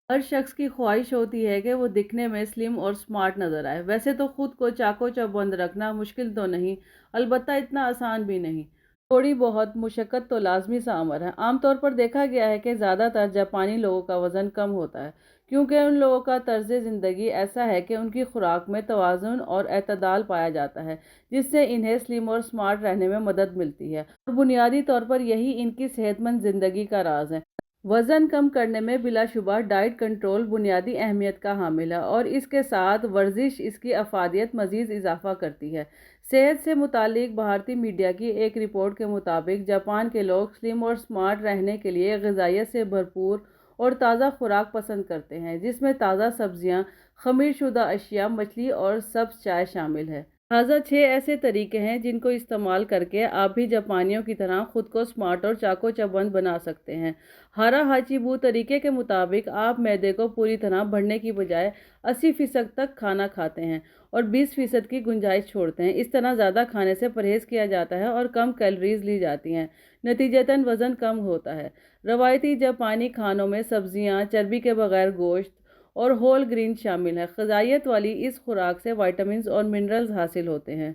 हर शख्स की ख्वाहिश होती है कि वो दिखने में स्लिम और स्मार्ट नज़र आए। वैसे तो खुद को चाको चौबंद रखना मुश्किल तो नहीं, अलबत्ता इतना आसान भी नहीं। थोड़ी बहुत मुशक्क़त तो लाज़मी सा अमर है। आमतौर पर देखा गया है कि ज़्यादातर जापानी लोगों का वज़न कम होता है, क्योंकि उन लोगों का तर्ज़ ज़िंदगी ऐसा है कि उनकी खुराक में तवाज़ुन और एतदाल पाया जाता है, जिससे इन्हें स्लिम और स्मार्ट रहने में मदद मिलती है। और बुनियादी तौर पर यही इनकी सेहतमंद ज़िंदगी का राज है। वज़न कम करने में बिलाशुबा डाइट कंट्रोल बुनियादी अहमियत का हामिल है, और इसके साथ वर्जिश इसकी अफादियत मज़ीद इजाफा करती है। सेहत से मुतालिक भारतीय मीडिया की एक रिपोर्ट के मुताबिक जापान के लोग स्लिम और स्मार्ट रहने के लिए ग़िज़ाइयत से भरपूर और ताज़ा खुराक पसंद करते हैं, जिसमें ताज़ा सब्जियां, खमीर शुदा अशिया, मछली और सब्ज़ चाय शामिल है। लिहाजा 6 ऐसे तरीके हैं जिनको इस्तेमाल करके आप भी जापानियों की तरह खुद को स्मार्ट और चाको चौबंद बना सकते हैं। हारा हाचिबू तरीके के मुताबिक आप मैदे को पूरी तरह भरने की बजाय 80% तक खाना खाते हैं और 20% की गुंजाइश छोड़ते हैं। इस तरह ज़्यादा खाने से परहेज़ किया जाता है और कम कैलोरीज ली जाती हैं। नतीजतन वज़न कम होता है। रवायती जापानी खानों में सब्जियां, चर्बी के बगैर गोश्त और होल ग्रीन शामिल है। ग़िज़ाइयत वाली इस खुराक से विटामिन्स और मिनरल्स हासिल होते हैं।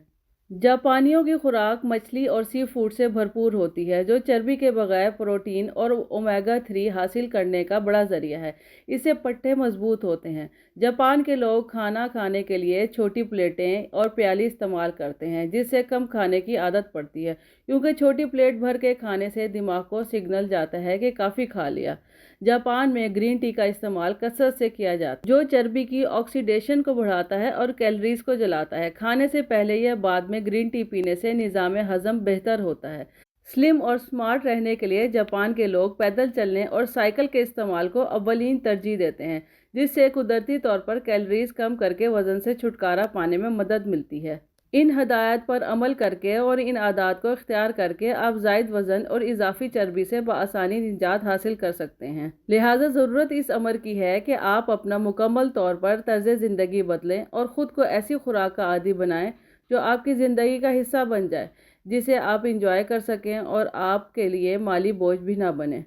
जापानियों की खुराक मछली और सी फूड से भरपूर होती है, जो चर्बी के बगैर प्रोटीन और ओमेगा 3 हासिल करने का बड़ा ज़रिया है। इससे पट्टे मजबूत होते हैं। जापान के लोग खाना खाने के लिए छोटी प्लेटें और प्याली इस्तेमाल करते हैं, जिससे कम खाने की आदत पड़ती है, क्योंकि छोटी प्लेट भर के खाने से दिमाग को सिग्नल जाता है कि काफ़ी खा लिया। जापान में ग्रीन टी का इस्तेमाल कसरत से किया जाता है, जो चर्बी की ऑक्सीडेशन को बढ़ाता है और कैलोरीज को जलाता है। खाने से पहले या बाद में ग्रीन टी पीने से निज़ाम हज़म बेहतर होता है। स्लिम और स्मार्ट रहने के लिए जापान के लोग पैदल चलने और साइकिल के इस्तेमाल को अव्वलीन तरजीह देते हैं, जिससे कुदरती तौर पर कैलोरीज कम करके वज़न से छुटकारा पाने में मदद मिलती है। इन हदायत पर अमल करके और इन आदात को इख्तियार करके आप ज़ायद वज़न और इजाफी चर्बी से बआसानी निजात हासिल कर सकते हैं। लिहाजा ज़रूरत इस अमर की है कि आप अपना मुकम्मल तौर पर तर्ज़ ज़िंदगी बदलें और ख़ुद को ऐसी खुराक का आदी बनाएं जो आपकी ज़िंदगी का हिस्सा बन जाए, जिसे आप इंजॉय कर सकें और आपके लिए माली बोझ भी ना बने।